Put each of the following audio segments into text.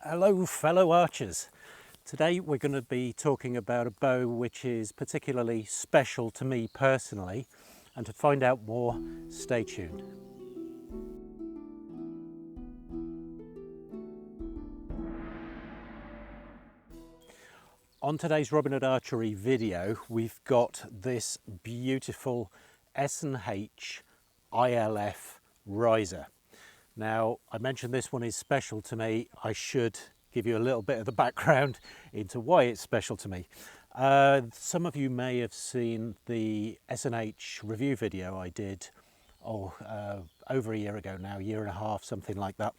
Hello fellow archers. Today we're going to be talking about a bow which is particularly special to me personally, and to find out more, stay tuned. On today's Robin Hood Archery video, we've got this beautiful S&H ILF riser. Now, I mentioned this one is special to me. I should give you a little bit of the background into why it's special to me. Some of you may have seen the S&H review video I did over a year ago now, year and a half, something like that.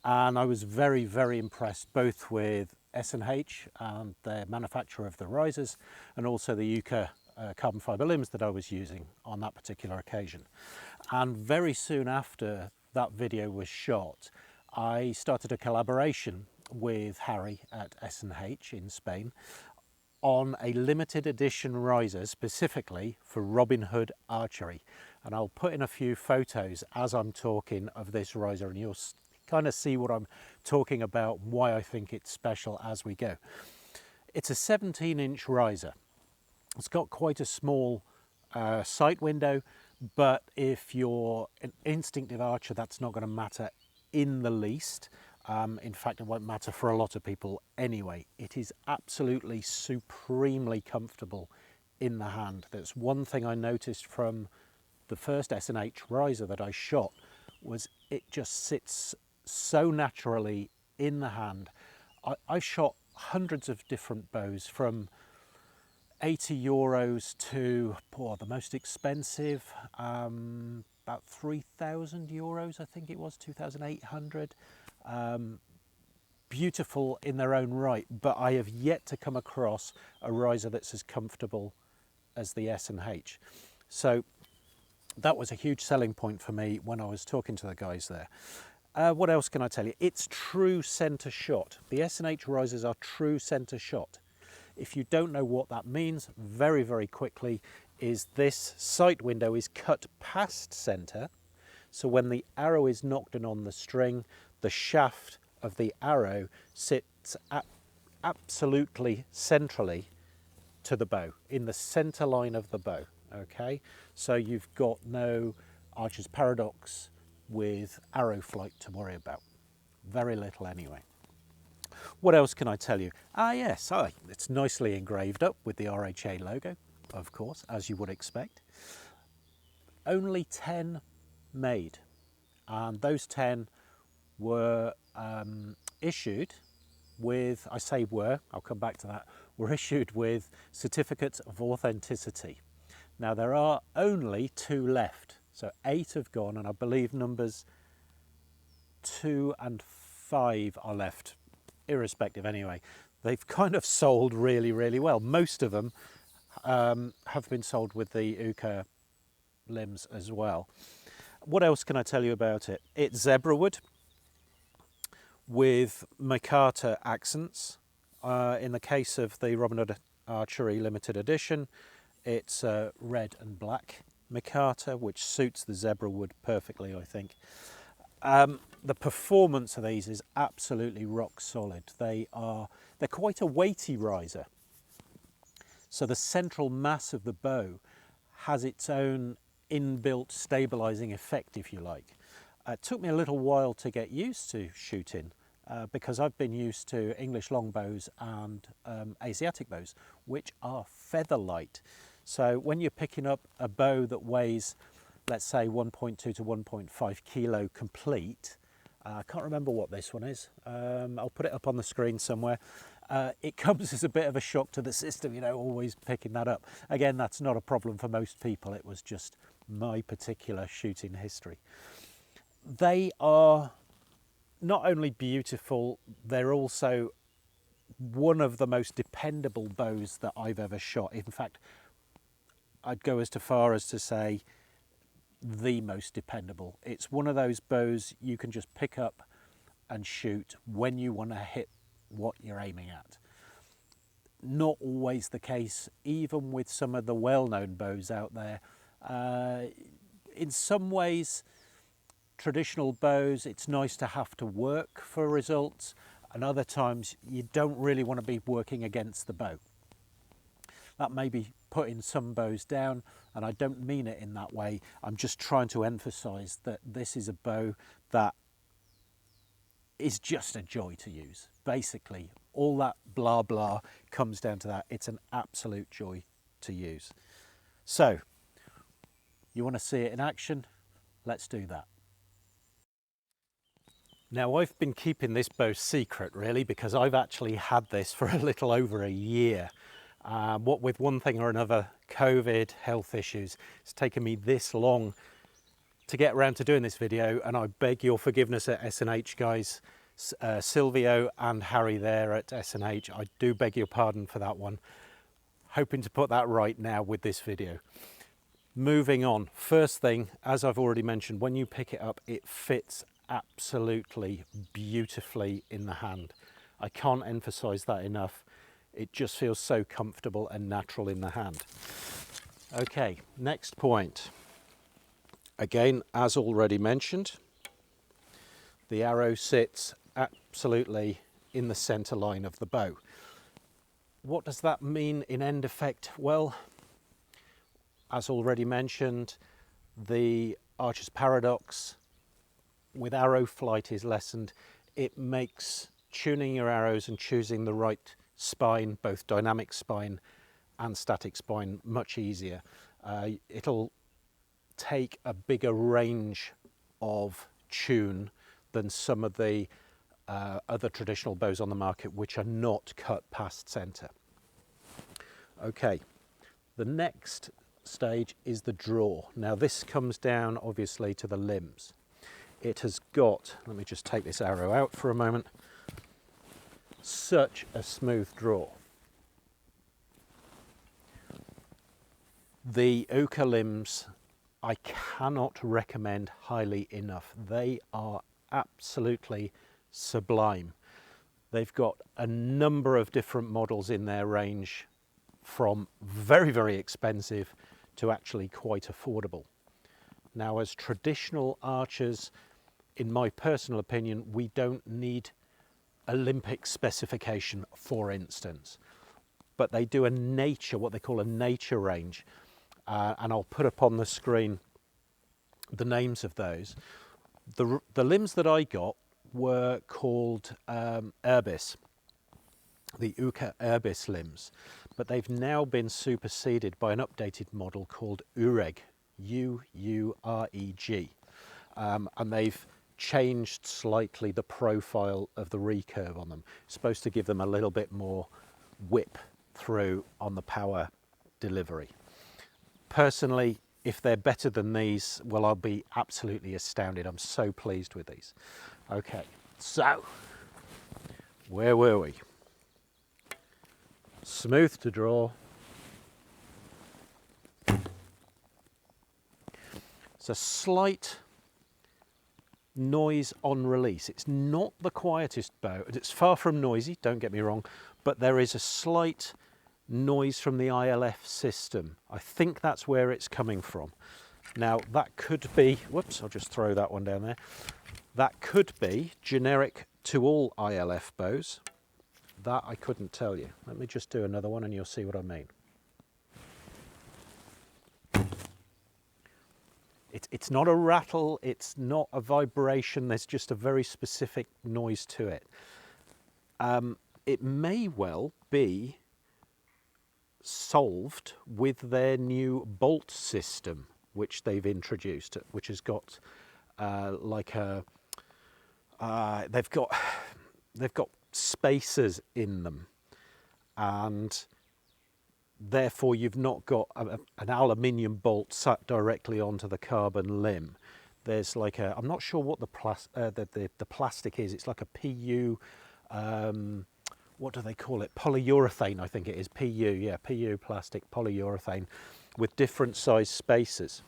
And I was very, very impressed both with S&H and their manufacturer of the risers, and also the Uka carbon fibre limbs that I was using on that particular occasion. And very soon after that video was shot, I started a collaboration with Harry at S&H in Spain on a limited edition riser specifically for Robin Hood Archery. And I'll put in a few photos as I'm talking of this riser, and you'll kind of see what I'm talking about, why I think it's special as we go. It's a 17-inch riser. It's got quite a small sight window, but if you're an instinctive archer, that's not going to matter in the least. In fact, it won't matter for a lot of people anyway. It is absolutely supremely comfortable in the hand. That's one thing I noticed from the first S&H riser that I shot, was it just sits so naturally in the hand. I've shot hundreds of different bows, from 80 euros to the most expensive, about 3,000 euros, I think it was, 2,800. Beautiful in their own right, but I have yet to come across a riser that's as comfortable as the S&H. So that was a huge selling point for me when I was talking to the guys there. What else can I tell you? It's true centre shot. The S&H risers are true centre shot. If you don't know what that means, very, very quickly, is this sight window is cut past centre. So when the arrow is knocked in on the string, the shaft of the arrow sits absolutely centrally to the bow, in the centre line of the bow, okay? So you've got no archer's paradox with arrow flight to worry about. Very little anyway. What else can I tell you? Yes, it's nicely engraved up with the RHA logo, of course, as you would expect. Only 10 made, and those 10 were issued with, I say were, I'll come back to that, were issued with certificates of authenticity. Now there are only 2 left, so 8 have gone, and I believe numbers 2 and 5 are left, irrespective anyway. They've kind of sold really, really well. Most of them have been sold with the Uka limbs as well. What else can I tell you about it? It's zebra wood with micarta accents. In the case of the Robin Hood Archery Limited Edition, it's red and black micarta, which suits the zebra wood perfectly, I think. The performance of these is absolutely rock solid. They're quite a weighty riser. So the central mass of the bow has its own inbuilt stabilising effect, if you like. It took me a little while to get used to shooting because I've been used to English longbows and Asiatic bows, which are feather light. So when you're picking up a bow that weighs, let's say 1.2 to 1.5 kilo complete, I can't remember what this one is, I'll put it up on the screen somewhere. It comes as a bit of a shock to the system, you know, always picking that up. Again, that's not a problem for most people, it was just my particular shooting history. They are not only beautiful, they're also one of the most dependable bows that I've ever shot. In fact, I'd go as far as to say the most dependable. It's one of those bows you can just pick up and shoot when you want to hit what you're aiming at. Not always the case, even with some of the well-known bows out there. In some ways, traditional bows, it's nice to have to work for results. and other times you don't really want to be working against the bow. That may be putting some bows down, and I don't mean it in that way. I'm just trying to emphasize that this is a bow that is just a joy to use. Basically, all that blah blah comes down to that. It's an absolute joy to use. So, you want to see it in action? Let's do that. Now, I've been keeping this bow secret really because I've actually had this for a little over a year. What with one thing or another, COVID, health issues, it's taken me this long to get around to doing this video, and I beg your forgiveness at S&H, guys. Silvio and Harry there at S&H, I do beg your pardon for that one. Hoping to put that right now with this video. Moving on, first thing, as I've already mentioned, when you pick it up, it fits absolutely beautifully in the hand. I can't emphasize that enough. It just feels so comfortable and natural in the hand. Okay, next point. Again, as already mentioned, the arrow sits absolutely in the center line of the bow. What does that mean in end effect? Well, as already mentioned, the Archer's paradox with arrow flight is lessened. It makes tuning your arrows and choosing the right spine, both dynamic spine and static spine, much easier. It'll take a bigger range of tune than some of the other traditional bows on the market, which are not cut past center. Okay, the next stage is the draw. Now this comes down obviously to the limbs. It has got, let me just take this arrow out for a moment, such a smooth draw. The Uka limbs I cannot recommend highly enough. They are absolutely sublime. They've got a number of different models in their range, from very, very expensive to actually quite affordable. Now, as traditional archers, in my personal opinion, we don't need Olympic specification, for instance, but they do a nature, what they call a nature range, and I'll put up on the screen the names of those. The limbs that I got were called Urbis, the Uka Urbis limbs, but they've now been superseded by an updated model called Ureg, U-U-R-E-G, and they've changed slightly the profile of the recurve on them. It's supposed to give them a little bit more whip through on the power delivery. Personally, if they're better than these, well, I'll be absolutely astounded. I'm so pleased with these. Okay, so where were we? Smooth to draw. It's a slight noise on release. It's not the quietest bow. It's far from noisy, don't get me wrong, but there is a slight noise from the ILF system. I think that's where it's coming from. Now that could be, whoops, I'll just throw that one down there. That could be generic to all ILF bows. That I couldn't tell you. Let me just do another one and you'll see what I mean. It's not a rattle, it's not a vibration, there's just a very specific noise to it. It may well be solved with their new bolt system, which they've introduced, which has got like a, they've got spacers in them, and therefore you've not got an aluminium bolt sat directly onto the carbon limb. There's like a, I'm not sure what the plastic is. It's like a PU, what do they call it? Polyurethane, I think it is. PU, yeah, PU plastic polyurethane with different size spacers.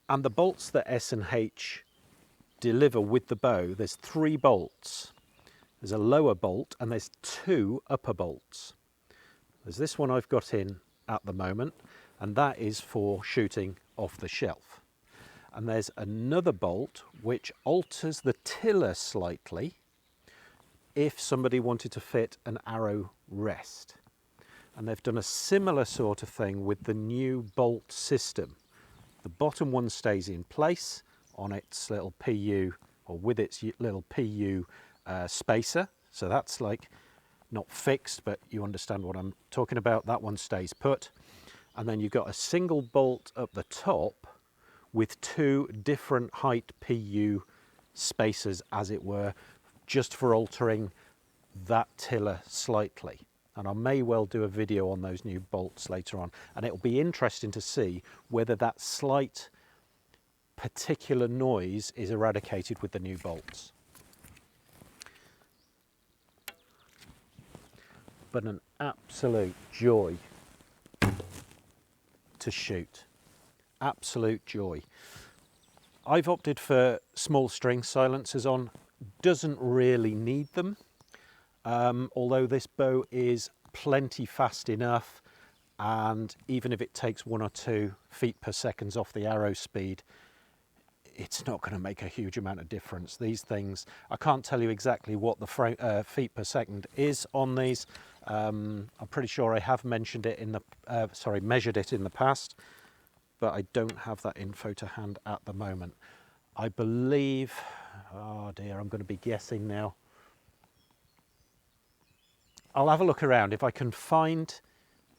And the bolts that S&H deliver with the bow, there's 3 bolts. There's a lower bolt and there's 2 upper bolts. There's this one I've got in at the moment, and that is for shooting off the shelf. And there's another bolt which alters the tiller slightly, if somebody wanted to fit an arrow rest. And they've done a similar sort of thing with the new bolt system. The bottom one stays in place on its little PU, or with its little PU spacer. So that's like not fixed, but you understand what I'm talking about. That one stays put. And then you've got a single bolt up the top with two different height PU spacers, as it were, just for altering that tiller slightly. And I may well do a video on those new bolts later on, and it'll be interesting to see whether that slight particular noise is eradicated with the new bolts. But an absolute joy to shoot. Absolute joy. I've opted for small string silencers on. Doesn't really need them. Although this bow is plenty fast enough, and even if it takes 1 or 2 feet per second off the arrow speed, it's not going to make a huge amount of difference. These things, I can't tell you exactly what the feet per second is on these. I'm pretty sure I have mentioned it in the, measured it in the past, but I don't have that info to hand at the moment. I believe, oh dear, I'm going to be guessing now. I'll have a look around. If I can find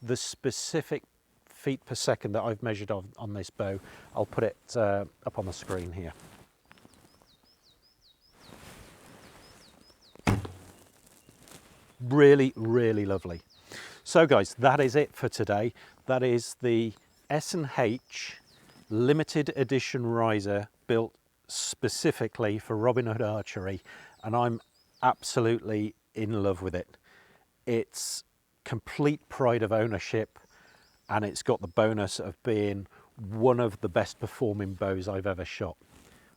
the specific feet per second that I've measured on this bow, I'll put it up on the screen here. Really, really lovely. So guys, that is it for today. That is the S&H Limited Edition riser built specifically for Robin Hood Archery, and I'm absolutely in love with it. It's complete pride of ownership, and it's got the bonus of being one of the best performing bows I've ever shot.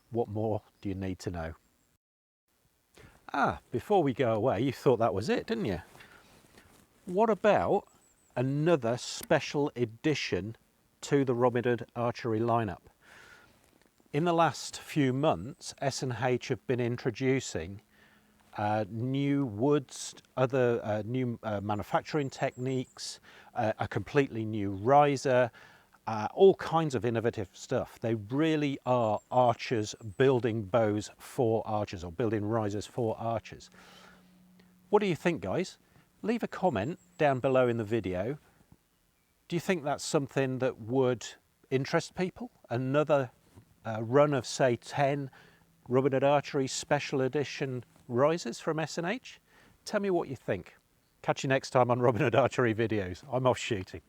What more do you need to know? Before we go away, you thought that was it, didn't you? What about another special addition to the Robin Hood Archery lineup? In the last few months, S&H have been introducing new woods, other new manufacturing techniques, a completely new riser, all kinds of innovative stuff. They really are archers building bows for archers, or building risers for archers. What do you think, guys? Leave a comment down below in the video. Do you think that's something that would interest people? Another run of, say, 10 Robin Hood Archery Special Edition risers from S&H? Tell me what you think. Catch you next time on Robin Hood Archery videos. I'm off shooting.